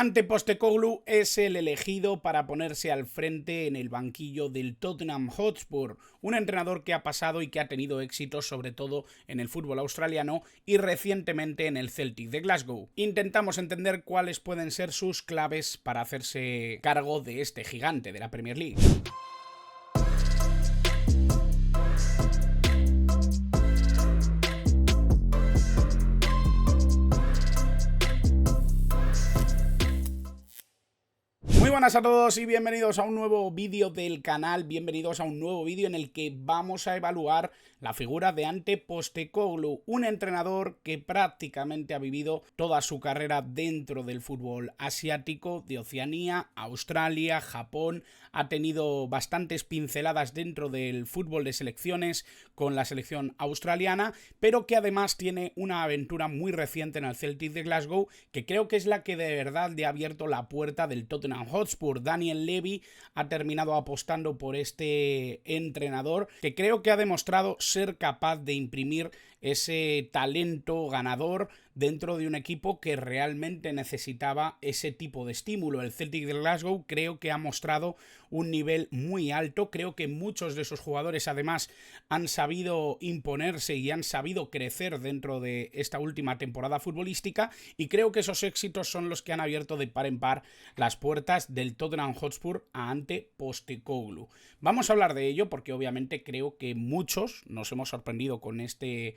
Ante Postecoglou es el elegido para ponerse al frente en el banquillo del Tottenham Hotspur, un entrenador que ha pasado y que ha tenido éxito sobre todo en el fútbol australiano y recientemente en el Celtic de Glasgow. Intentamos entender cuáles pueden ser sus claves para hacerse cargo de este gigante de la Premier League. Muy buenas a todos y bienvenidos a un nuevo vídeo del canal, bienvenidos a un nuevo vídeo en el que vamos a evaluar la figura de Ante Postecoglou, un entrenador que prácticamente ha vivido toda su carrera dentro del fútbol asiático, de Oceanía, Australia, Japón, ha tenido bastantes pinceladas dentro del fútbol de selecciones con la selección australiana, pero que además tiene una aventura muy reciente en el Celtic de Glasgow, que creo que es la que de verdad le ha abierto la puerta del Tottenham Hotspur. Daniel Levy ha terminado apostando por este entrenador que creo que ha demostrado ser capaz de imprimir ese talento ganador dentro de un equipo que realmente necesitaba ese tipo de estímulo. El Celtic de Glasgow creo que ha mostrado un nivel muy alto, creo que muchos de esos jugadores además han sabido imponerse y han sabido crecer dentro de esta última temporada futbolística, y creo que esos éxitos son los que han abierto de par en par las puertas del Tottenham Hotspur a Ante Postecoglou. Vamos a hablar de ello porque obviamente creo que muchos nos hemos sorprendido con este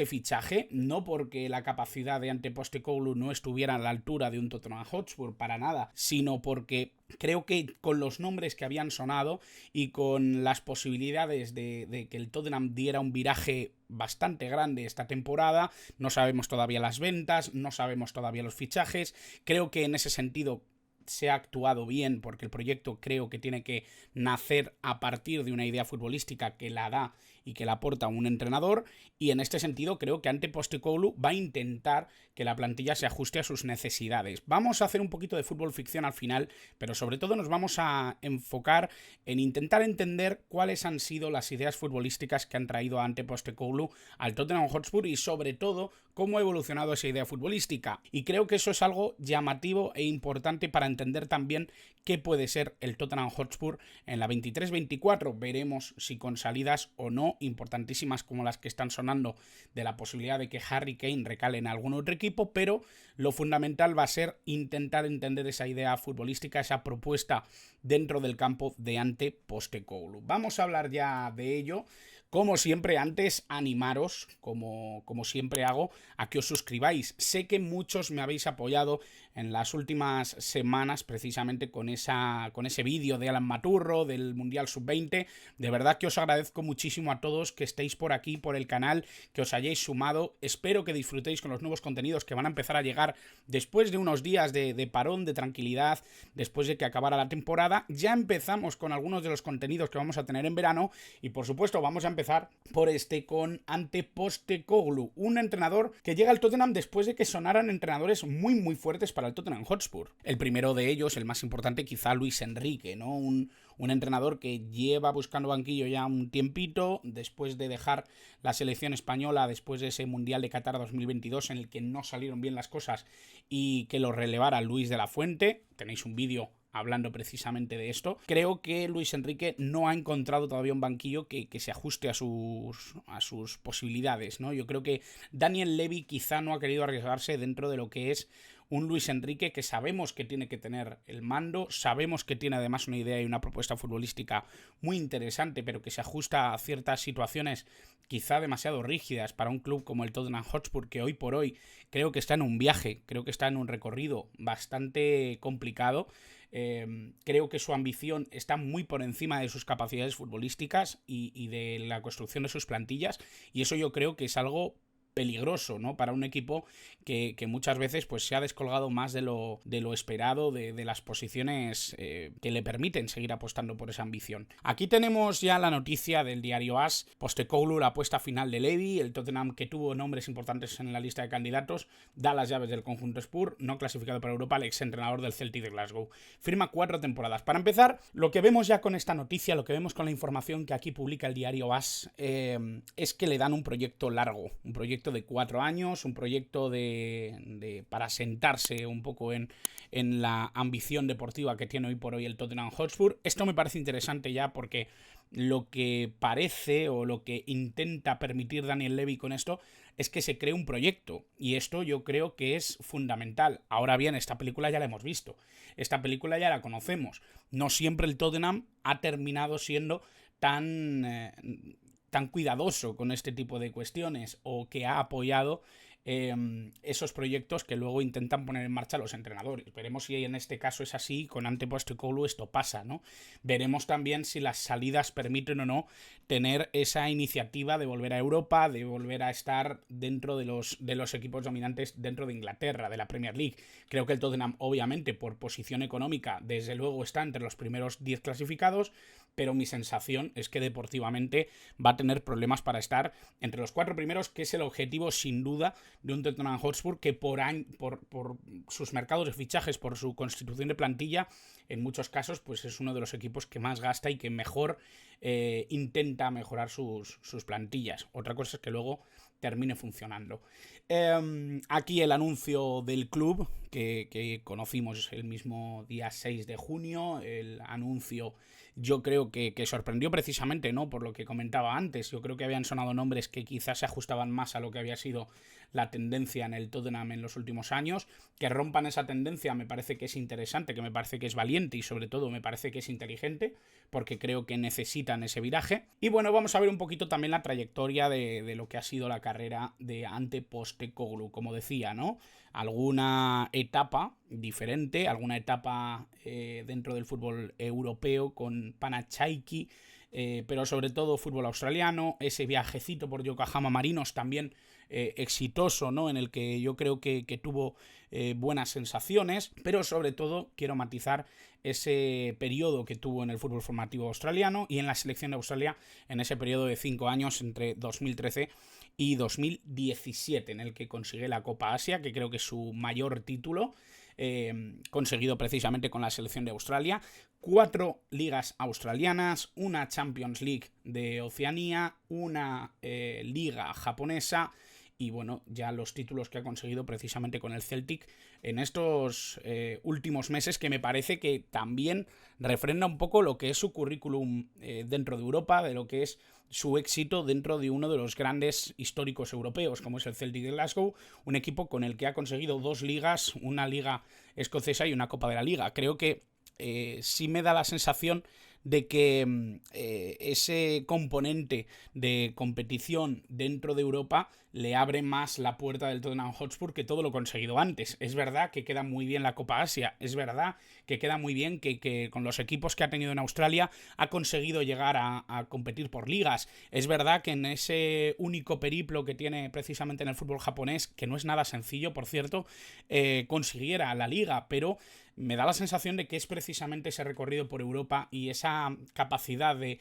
fichaje, no porque la capacidad de Ante Postecoglou no estuviera a la altura de un Tottenham Hotspur, para nada, sino porque creo que con los nombres que habían sonado y con las posibilidades de que el Tottenham diera un viraje bastante grande esta temporada, no sabemos todavía las ventas, no sabemos todavía los fichajes, creo que en ese sentido se ha actuado bien porque el proyecto creo que tiene que nacer a partir de una idea futbolística que la da y que la aporta un entrenador, y en este sentido creo que Ante Postecoglou va a intentar que la plantilla se ajuste a sus necesidades. Vamos a hacer un poquito de fútbol ficción al final, pero sobre todo nos vamos a enfocar en intentar entender cuáles han sido las ideas futbolísticas que han traído a Ante Postecoglou al Tottenham Hotspur y sobre todo cómo ha evolucionado esa idea futbolística. Y creo que eso es algo llamativo e importante para entender también qué puede ser el Tottenham Hotspur en la 23-24. Veremos si con salidas o no importantísimas como las que están sonando de la posibilidad de que Harry Kane recale en algún otro equipo, pero lo fundamental va a ser intentar entender esa idea futbolística, esa propuesta dentro del campo de Ante Postecoglou. Vamos a hablar ya de ello. Como siempre, antes animaros, como siempre hago, a que os suscribáis. Sé que muchos me habéis apoyado en las últimas semanas precisamente con ese vídeo de Alan Maturro, del Mundial Sub-20. De verdad que os agradezco muchísimo a todos que estéis por aquí, por el canal, que os hayáis sumado. Espero que disfrutéis con los nuevos contenidos que van a empezar a llegar después de unos días de parón, de tranquilidad, después de que acabara la temporada. Ya empezamos con algunos de los contenidos que vamos a tener en verano y por supuesto vamos a empezar por con Ante Postecoglou, un entrenador que llega al Tottenham después de que sonaran entrenadores muy fuertes para el Tottenham Hotspur. El primero de ellos, el más importante, quizá Luis Enrique, ¿no? Un entrenador que lleva buscando banquillo ya un tiempito, después de dejar la selección española, después de ese Mundial de Qatar 2022 en el que no salieron bien las cosas y que lo relevara Luis de la Fuente. Tenéis un vídeo hablando precisamente de esto. Creo que Luis Enrique no ha encontrado todavía un banquillo que se ajuste a sus posibilidades, ¿no? Yo creo que Daniel Levy quizá no ha querido arriesgarse dentro de lo que es un Luis Enrique que sabemos que tiene que tener el mando, sabemos que tiene además una idea y una propuesta futbolística muy interesante, pero que se ajusta a ciertas situaciones quizá demasiado rígidas para un club como el Tottenham Hotspur, que hoy por hoy creo que está en un viaje, creo que está en un recorrido bastante complicado. Creo que su ambición está muy por encima de sus capacidades futbolísticas y de la construcción de sus plantillas, y eso yo creo que es algo peligroso, ¿no? Para un equipo que muchas veces pues se ha descolgado más de lo esperado de las posiciones que le permiten seguir apostando por esa ambición. Aquí tenemos ya la noticia del diario AS. Postecoglou, la apuesta final de Levy. El Tottenham, que tuvo nombres importantes en la lista de candidatos, da las llaves del conjunto Spur, no clasificado para Europa, el exentrenador del Celtic de Glasgow. Firma 4 temporadas. Para empezar, lo que vemos ya con esta noticia, lo que vemos con la información que aquí publica el diario AS, es que le dan un proyecto largo, un proyecto de 4 años, un proyecto para sentarse un poco en en la ambición deportiva que tiene hoy por hoy el Tottenham Hotspur. Esto me parece interesante ya porque lo que parece o lo que intenta permitir Daniel Levy con esto es que se cree un proyecto, y esto yo creo que es fundamental. Ahora bien, esta película ya la hemos visto, esta película ya la conocemos. No siempre el Tottenham ha terminado siendo tan cuidadoso con este tipo de cuestiones, o que ha apoyado esos proyectos que luego intentan poner en marcha los entrenadores. Veremos si en este caso es así, con Ante Postecoglou esto pasa, ¿no? Veremos también si las salidas permiten o no tener esa iniciativa de volver a Europa, de volver a estar dentro de los equipos dominantes dentro de Inglaterra, de la Premier League. Creo que el Tottenham, obviamente, por posición económica, desde luego está entre los primeros 10 clasificados, pero mi sensación es que deportivamente va a tener problemas para estar entre los 4 primeros, que es el objetivo sin duda de un Tottenham Hotspur que por sus mercados de fichajes, por su constitución de plantilla, en muchos casos pues es uno de los equipos que más gasta y que mejor intenta mejorar sus plantillas. Otra cosa es que luego termine funcionando. Aquí el anuncio del club que conocimos el mismo día 6 de junio, el anuncio yo creo que sorprendió precisamente, ¿no? Por lo que comentaba antes. Yo creo que habían sonado nombres que quizás se ajustaban más a lo que había sido la tendencia en el Tottenham en los últimos años. Que rompan esa tendencia me parece que es interesante, que me parece que es valiente y sobre todo me parece que es inteligente, porque creo que necesitan ese viraje. Y bueno, vamos a ver un poquito también la trayectoria de lo que ha sido la carrera de Ante Postecoglou. Como decía, ¿no? Alguna etapa diferente, alguna etapa dentro del fútbol europeo con Panathinaikos, pero sobre todo fútbol australiano, ese viajecito por Yokohama Marinos también exitoso, ¿no? En el que yo creo que tuvo buenas sensaciones, pero sobre todo quiero matizar ese periodo que tuvo en el fútbol formativo australiano y en la selección de Australia en ese periodo de 5 años entre 2013 y 2017, en el que consigue la Copa Asia, que creo que es su mayor título, conseguido precisamente con la selección de Australia, 4 ligas australianas, una Champions League de Oceanía, una liga japonesa y bueno, ya los títulos que ha conseguido precisamente con el Celtic en estos últimos meses, que me parece que también refrenda un poco lo que es su currículum dentro de Europa, de lo que es su éxito dentro de uno de los grandes históricos europeos, como es el Celtic de Glasgow, un equipo con el que ha conseguido 2 ligas, una liga escocesa y una Copa de la Liga. Creo que sí me da la sensación de que ese componente de competición dentro de Europa le abre más la puerta del Tottenham Hotspur que todo lo conseguido antes. Es verdad que queda muy bien la Copa Asia, es verdad que queda muy bien que con los equipos que ha tenido en Australia ha conseguido llegar a competir por ligas. Es verdad que en ese único periplo que tiene precisamente en el fútbol japonés, que no es nada sencillo, por cierto, consiguiera la liga, pero me da la sensación de que es precisamente ese recorrido por Europa y esa capacidad de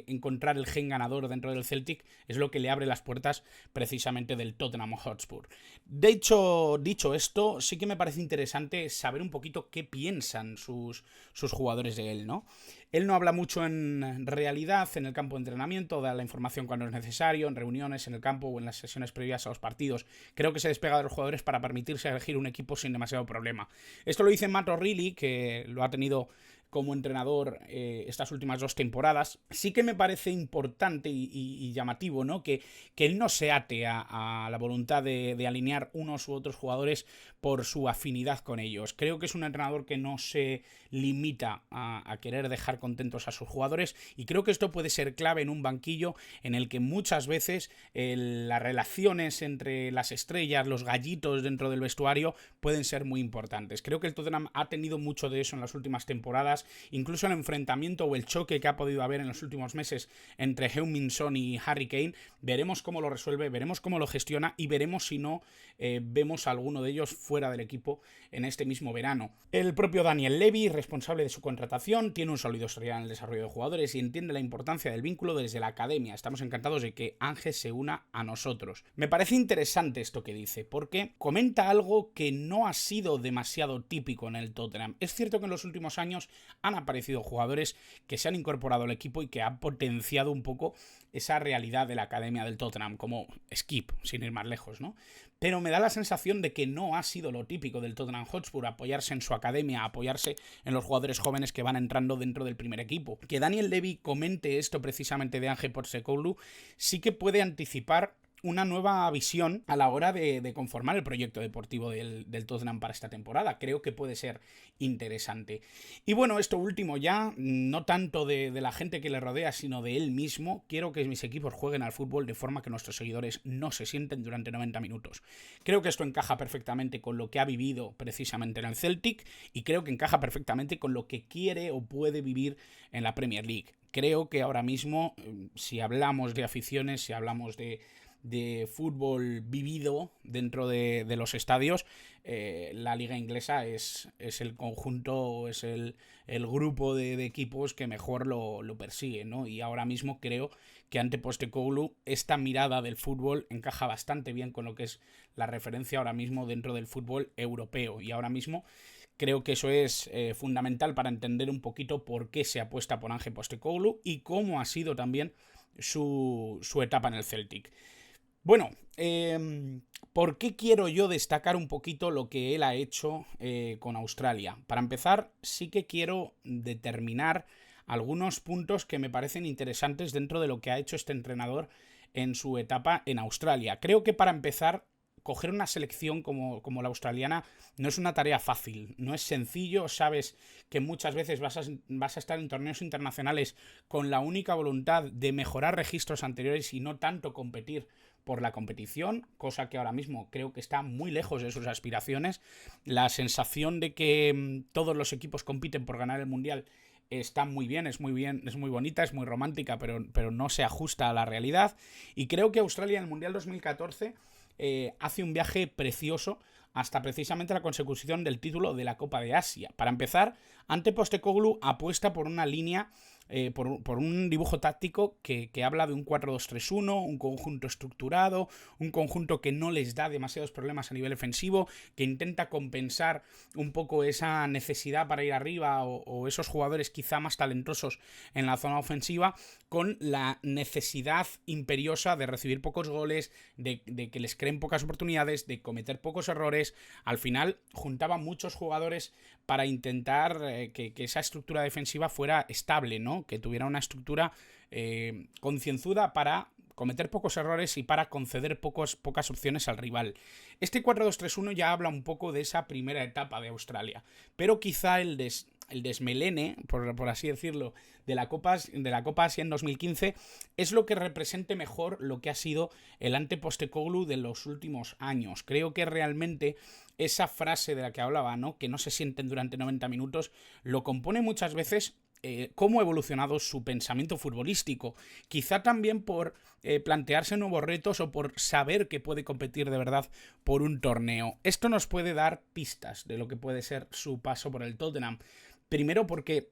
encontrar el gen ganador dentro del Celtic es lo que le abre las puertas precisamente del Tottenham Hotspur. De hecho, dicho esto, sí que me parece interesante saber un poquito qué piensan sus jugadores de él, ¿no? Él no habla mucho en realidad en el campo de entrenamiento, da la información cuando es necesario, en reuniones, en el campo o en las sesiones previas a los partidos. Creo que se despega de los jugadores para permitirse elegir un equipo sin demasiado problema. Esto lo dice Matt O'Reilly, que lo ha tenido como entrenador estas últimas 2 temporadas. Sí que me parece importante y llamativo, ¿no? Que él no se ate a la voluntad de alinear unos u otros jugadores por su afinidad con ellos. Creo que es un entrenador que no se limita a querer dejar contentos a sus jugadores, y creo que esto puede ser clave en un banquillo en el que muchas veces las relaciones entre las estrellas, los gallitos dentro del vestuario pueden ser muy importantes. Creo que el Tottenham ha tenido mucho de eso en las últimas temporadas. Incluso el enfrentamiento o el choque que ha podido haber en los últimos meses entre Heung-min Son y Harry Kane, veremos cómo lo resuelve, veremos cómo lo gestiona y veremos si no vemos a alguno de ellos fuera del equipo en este mismo verano. El propio Daniel Levy, responsable de su contratación, tiene un sólido historial en el desarrollo de jugadores y entiende la importancia del vínculo desde la academia. Estamos encantados de que Ángel se una a nosotros. Me parece interesante esto que dice, porque comenta algo que no ha sido demasiado típico en el Tottenham. Es cierto que en los últimos años han aparecido jugadores que se han incorporado al equipo y que han potenciado un poco esa realidad de la academia del Tottenham, como Skip, sin ir más lejos, ¿no? Pero me da la sensación de que no ha sido lo típico del Tottenham Hotspur, apoyarse en su academia, apoyarse en los jugadores jóvenes que van entrando dentro del primer equipo. Que Daniel Levy comente esto precisamente de Ange Postecoglou sí que puede anticipar una nueva visión a la hora de conformar el proyecto deportivo del Tottenham para esta temporada. Creo que puede ser interesante. Y bueno, esto último ya, no tanto de la gente que le rodea, sino de él mismo. Quiero que mis equipos jueguen al fútbol de forma que nuestros seguidores no se sienten durante 90 minutos. Creo que esto encaja perfectamente con lo que ha vivido precisamente en el Celtic y creo que encaja perfectamente con lo que quiere o puede vivir en la Premier League. Creo que ahora mismo, si hablamos de aficiones, si hablamos de fútbol vivido dentro de los estadios, la liga inglesa es el conjunto, es el grupo de equipos que mejor lo persigue, ¿no? Y ahora mismo creo que ante Postecoglou esta mirada del fútbol encaja bastante bien con lo que es la referencia ahora mismo dentro del fútbol europeo, y ahora mismo creo que eso es fundamental para entender un poquito por qué se apuesta por Ange Postecoglou y cómo ha sido también su etapa en el Celtic. Bueno, ¿por qué quiero yo destacar un poquito lo que él ha hecho con Australia? Para empezar, sí que quiero determinar algunos puntos que me parecen interesantes dentro de lo que ha hecho este entrenador en su etapa en Australia. Creo que para empezar, coger una selección como la australiana no es una tarea fácil, no es sencillo. Sabes que muchas veces vas a estar en torneos internacionales con la única voluntad de mejorar registros anteriores y no tanto competir por la competición, cosa que ahora mismo creo que está muy lejos de sus aspiraciones. La sensación de que todos los equipos compiten por ganar el Mundial está muy bien, es muy bonita, es muy romántica, pero no se ajusta a la realidad. Y creo que Australia en el Mundial 2014 hace un viaje precioso hasta precisamente la consecución del título de la Copa de Asia. Para empezar, Ante Postecoglou apuesta por una línea, por un dibujo táctico que habla de un 4-2-3-1, un conjunto estructurado, un conjunto que no les da demasiados problemas a nivel ofensivo, que intenta compensar un poco esa necesidad para ir arriba o esos jugadores quizá más talentosos en la zona ofensiva, con la necesidad imperiosa de recibir pocos goles, de que les creen pocas oportunidades, de cometer pocos errores. Al final juntaba muchos jugadores para intentar que esa estructura defensiva fuera estable, ¿no? Que tuviera una estructura concienzuda para cometer pocos errores y para conceder pocas opciones al rival. Este 4-2-3-1 ya habla un poco de esa primera etapa de Australia, pero quizá el desmelene, por así decirlo, de la Copa Asia en 2015 es lo que represente mejor lo que ha sido el Ante Postecoglou de los últimos años. Creo que realmente esa frase de la que hablaba, ¿no?, que no se sienten durante 90 minutos, lo compone muchas veces cómo ha evolucionado su pensamiento futbolístico. Quizá también por plantearse nuevos retos o por saber que puede competir de verdad por un torneo. Esto nos puede dar pistas de lo que puede ser su paso por el Tottenham. Primero porque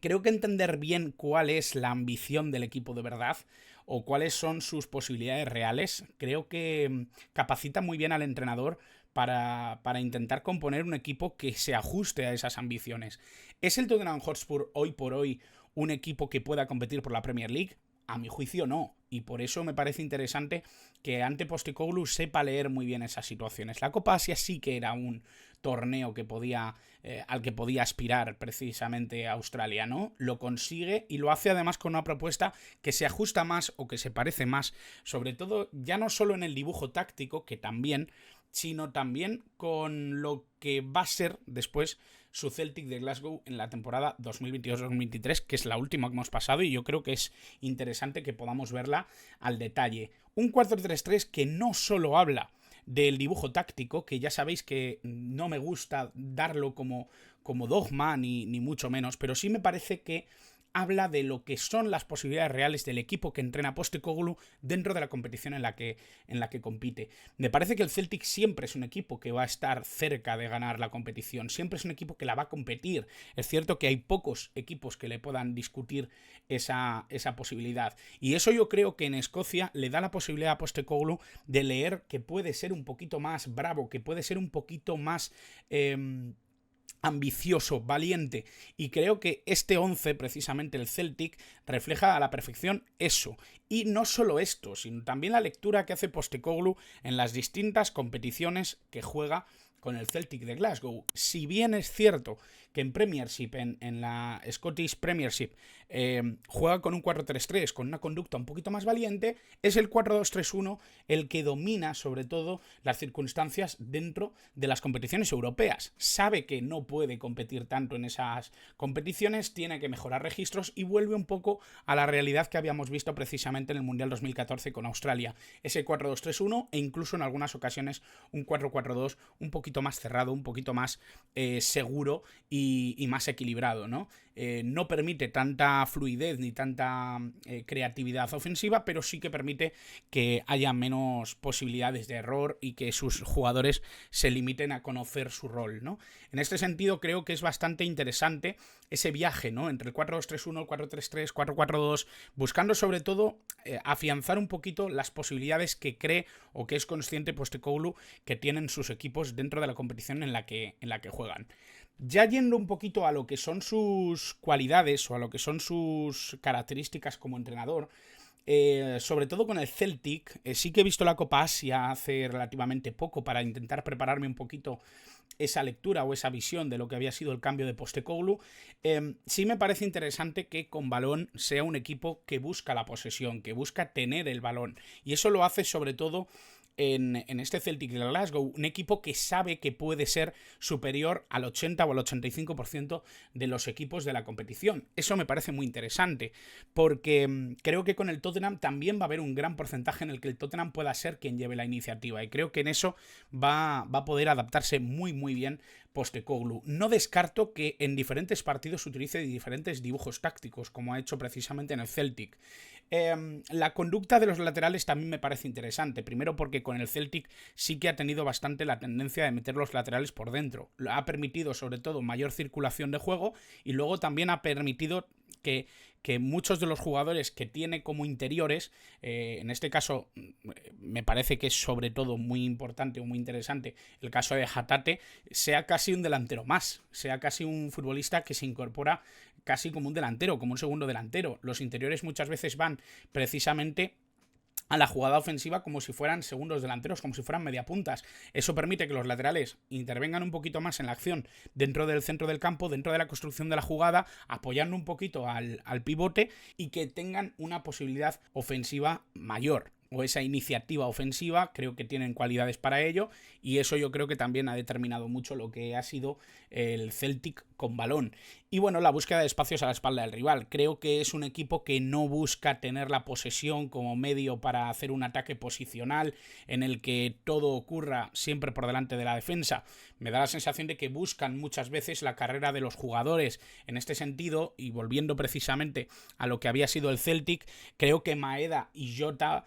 creo que entender bien cuál es la ambición del equipo de verdad o cuáles son sus posibilidades reales, creo que capacita muy bien al entrenador para intentar componer un equipo que se ajuste a esas ambiciones. ¿Es el Tottenham Hotspur hoy por hoy un equipo que pueda competir por la Premier League? A mi juicio no, y por eso me parece interesante que Ante Postecoglou sepa leer muy bien esas situaciones. La Copa Asia sí que era un torneo que al que podía aspirar precisamente Australia, ¿no? Lo consigue y lo hace además con una propuesta que se ajusta más o que se parece más, sobre todo ya no solo en el dibujo táctico, que también, sino también con lo que va a ser después su Celtic de Glasgow en la temporada 2022-2023, que es la última que hemos pasado, y yo creo que es interesante que podamos verla al detalle. Un 4-3-3 que no solo habla del dibujo táctico, que ya sabéis que no me gusta darlo como dogma, ni mucho menos, pero sí me parece que habla de lo que son las posibilidades reales del equipo que entrena Postecoglou dentro de la competición en la que compite. Me parece que el Celtic siempre es un equipo que va a estar cerca de ganar la competición, siempre es un equipo que la va a competir. Es cierto que hay pocos equipos que le puedan discutir esa posibilidad, y eso yo creo que en Escocia le da la posibilidad a Postecoglou de leer que puede ser un poquito más bravo, que puede ser un poquito más ambicioso, valiente, y creo que este 11, precisamente el Celtic, refleja a la perfección eso. Y no solo esto, sino también la lectura que hace Postecoglou en las distintas competiciones que juega con el Celtic de Glasgow. Si bien es cierto que en Premiership, en la Scottish Premiership, juega con un 4-3-3, con una conducta un poquito más valiente, es el 4-2-3-1 el que domina sobre todo las circunstancias dentro de las competiciones europeas. Sabe que no puede competir tanto en esas competiciones, tiene que mejorar registros y vuelve un poco a la realidad que habíamos visto precisamente en el Mundial 2014 con Australia. Ese 4-2-3-1 e incluso en algunas ocasiones un 4-4-2 un poquito más cerrado, un poquito más seguro y más equilibrado, ¿no? No permite tanta fluidez ni tanta creatividad ofensiva, pero sí que permite que haya menos posibilidades de error y que sus jugadores se limiten a conocer su rol, ¿no? En este sentido creo que es bastante interesante ese viaje, ¿no? Entre el 4-2-3-1, el 4-3-3, 4-4-2, buscando sobre todo afianzar un poquito las posibilidades que cree o que es consciente Postecoglou que tienen sus equipos dentro de la competición en la que juegan. Ya yendo un poquito a lo que son sus cualidades o a lo que son sus características como entrenador, sobre todo con el Celtic, sí que he visto la Copa Asia hace relativamente poco para intentar prepararme un poquito esa lectura o esa visión de lo que había sido el cambio de Postecoglou. Sí me parece interesante que con balón sea un equipo que busca la posesión, que busca tener el balón, y eso lo hace sobre todo en este Celtic de Glasgow, un equipo que sabe que puede ser superior al 80 o al 85% de los equipos de la competición. Eso me parece muy interesante, porque creo que con el Tottenham también va a haber un gran porcentaje en el que el Tottenham pueda ser quien lleve la iniciativa, y creo que en eso va a poder adaptarse muy muy bien Postecoglou. No descarto que en diferentes partidos utilice diferentes dibujos tácticos, como ha hecho precisamente en el Celtic. La conducta de los laterales también me parece interesante. Primero porque con el Celtic sí que ha tenido bastante la tendencia de meter los laterales por dentro. Ha permitido sobre todo mayor circulación de juego, y luego también ha permitido que muchos de los jugadores que tiene como interiores, en este caso me parece que es sobre todo muy importante o muy interesante el caso de Hatate, sea casi un delantero más, sea casi un futbolista que se incorpora casi como un delantero, como un segundo delantero. Los interiores muchas veces van precisamente a la jugada ofensiva como si fueran segundos delanteros, como si fueran mediapuntas. Eso permite que los laterales intervengan un poquito más en la acción dentro del centro del campo, dentro de la construcción de la jugada, apoyando un poquito al pivote, y que tengan una posibilidad ofensiva mayor, o esa iniciativa ofensiva. Creo que tienen cualidades para ello, y eso yo creo que también ha determinado mucho lo que ha sido el Celtic con balón. Y bueno, la búsqueda de espacios a la espalda del rival. Creo que es un equipo que no busca tener la posesión como medio para hacer un ataque posicional en el que todo ocurra siempre por delante de la defensa. Me da la sensación de que buscan muchas veces la carrera de los jugadores. En este sentido, y volviendo precisamente a lo que había sido el Celtic, creo que Maeda y Jota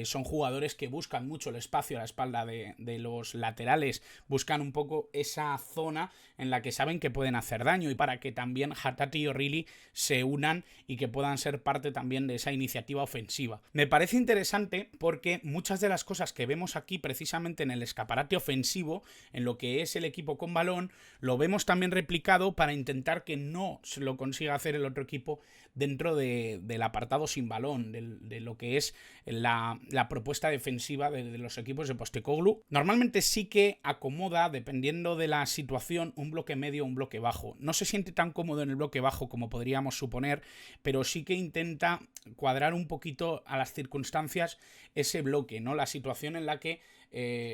son jugadores que buscan mucho el espacio a la espalda de los laterales, buscan un poco esa zona en la que saben que pueden hacer daño, y para que también Hatate y O'Reilly se unan y que puedan ser parte también de esa iniciativa ofensiva. Me parece interesante porque muchas de las cosas que vemos aquí precisamente en el escaparate ofensivo, en lo que es el equipo con balón, lo vemos también replicado para intentar que no se lo consiga hacer el otro equipo dentro del apartado sin balón, de lo que es la propuesta defensiva de los equipos de Postecoglou. Normalmente sí que acomoda, dependiendo de la situación, un bloque medio o un bloque bajo. No se siente tan cómodo en el bloque bajo como podríamos suponer, pero sí que intenta cuadrar un poquito a las circunstancias ese bloque, ¿no? La situación en la que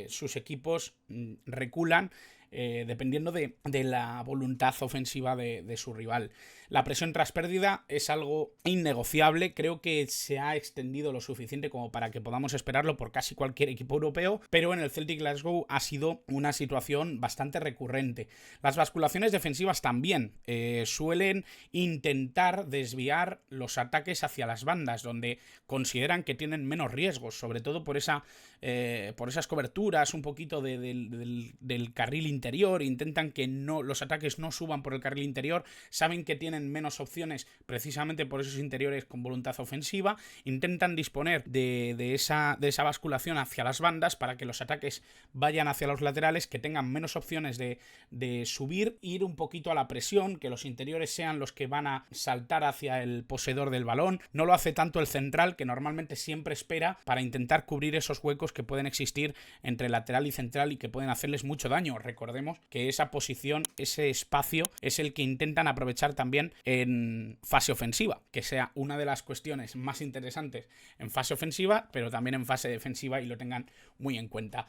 sus equipos reculan, dependiendo de la voluntad ofensiva de su rival. La presión tras pérdida es algo innegociable. Creo que se ha extendido lo suficiente como para que podamos esperarlo por casi cualquier equipo europeo, pero en el Celtic Glasgow ha sido una situación bastante recurrente. Las basculaciones defensivas también suelen intentar desviar los ataques hacia las bandas, donde consideran que tienen menos riesgos, sobre todo por esas coberturas un poquito del carril interior, intentan que los ataques no suban por el carril interior, saben que tienen menos opciones precisamente por esos interiores con voluntad ofensiva, intentan disponer de esa basculación hacia las bandas para que los ataques vayan hacia los laterales, que tengan menos opciones de subir, ir un poquito a la presión, que los interiores sean los que van a saltar hacia el poseedor del balón. No lo hace tanto el central, que normalmente siempre espera para intentar cubrir esos huecos que pueden existir entre lateral y central y que pueden hacerles mucho daño. Recordemos que esa posición, ese espacio, es el que intentan aprovechar también en fase ofensiva, que sea una de las cuestiones más interesantes en fase ofensiva, pero también en fase defensiva, y lo tengan muy en cuenta.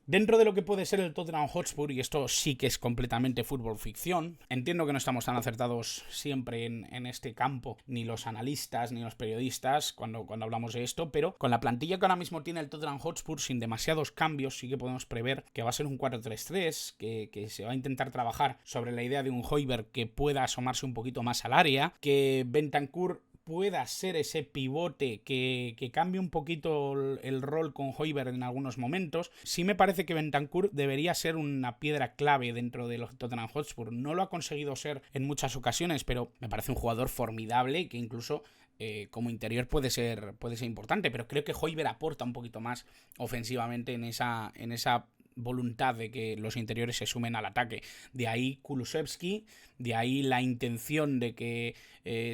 Dentro de lo que puede ser el Tottenham Hotspur, y esto sí que es completamente fútbol ficción, entiendo que no estamos tan acertados siempre en este campo, ni los analistas ni los periodistas cuando hablamos de esto, pero con la plantilla que ahora mismo tiene el Tottenham Hotspur, sin demasiados cambios, sí que podemos prever que va a ser un 4-3-3, que se va a intentar trabajar sobre la idea de un Højbjerg que pueda asomarse un poquito más al área, que Bentancur pueda ser ese pivote que cambie un poquito el rol con Højbjerg en algunos momentos. Sí me parece que Bentancur debería ser una piedra clave dentro de los Tottenham Hotspur. No lo ha conseguido ser en muchas ocasiones, pero me parece un jugador formidable que incluso como interior puede ser importante, pero creo que Højbjerg aporta un poquito más ofensivamente en esa voluntad de que los interiores se sumen al ataque. De ahí Kulusevski, de ahí la intención de que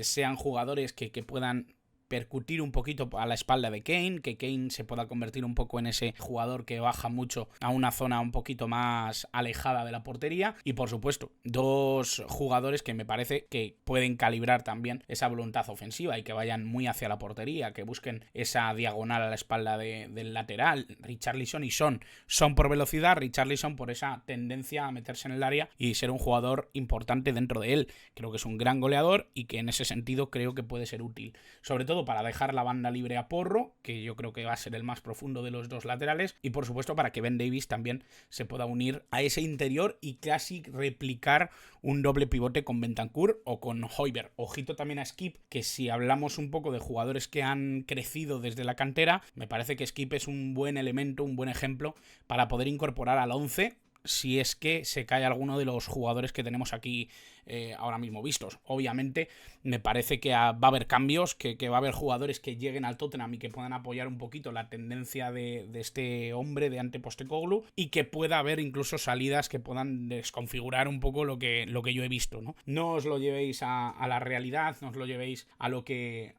sean jugadores que puedan percutir un poquito a la espalda de Kane, que Kane se pueda convertir un poco en ese jugador que baja mucho a una zona un poquito más alejada de la portería, y por supuesto dos jugadores que me parece que pueden calibrar también esa voluntad ofensiva y que vayan muy hacia la portería, que busquen esa diagonal a la espalda del lateral. Richarlison y Son por velocidad, Richarlison por esa tendencia a meterse en el área y ser un jugador importante dentro de él. Creo que es un gran goleador y que en ese sentido creo que puede ser útil, sobre todo para dejar la banda libre a Porro, que yo creo que va a ser el más profundo de los dos laterales, y por supuesto para que Ben Davies también se pueda unir a ese interior y casi replicar un doble pivote con Bentancur o con Højbjerg. Ojito también a Skip, que si hablamos un poco de jugadores que han crecido desde la cantera, me parece que Skip es un buen elemento, un buen ejemplo para poder incorporar al 11 si es que se cae alguno de los jugadores que tenemos aquí ahora mismo vistos. Obviamente me parece que va a haber cambios, que va a haber jugadores que lleguen al Tottenham y que puedan apoyar un poquito la tendencia de este hombre de Ante Postecoglou, y que pueda haber incluso salidas que puedan desconfigurar un poco lo que yo he visto, ¿no? No os lo llevéis a la realidad, no os lo llevéis a lo que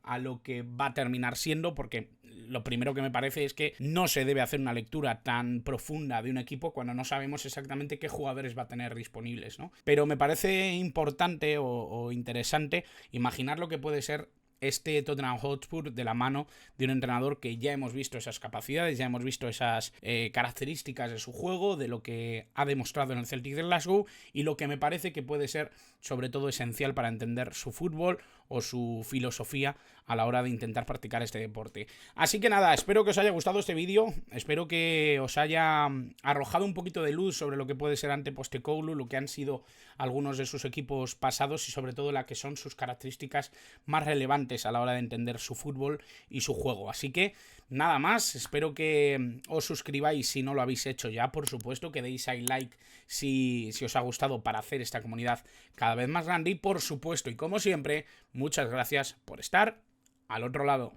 va a terminar siendo, porque lo primero que me parece es que no se debe hacer una lectura tan profunda de un equipo cuando no sabemos exactamente qué jugadores va a tener disponibles, ¿no? Pero me parece importante o interesante imaginar lo que puede ser este Tottenham Hotspur de la mano de un entrenador que ya hemos visto esas capacidades, ya hemos visto esas características de su juego, de lo que ha demostrado en el Celtic de Glasgow, y lo que me parece que puede ser sobre todo esencial para entender su fútbol o su filosofía a la hora de intentar practicar este deporte. Así que nada, espero que os haya gustado este vídeo, espero que os haya arrojado un poquito de luz sobre lo que puede ser Ante Postecoglou, lo que han sido algunos de sus equipos pasados y sobre todo la que son sus características más relevantes a la hora de entender su fútbol y su juego. Así que nada más, espero que os suscribáis si no lo habéis hecho ya, por supuesto, que deis ahí like si os ha gustado, para hacer esta comunidad cada vez más grande, y por supuesto, y como siempre, muchas gracias por estar al otro lado.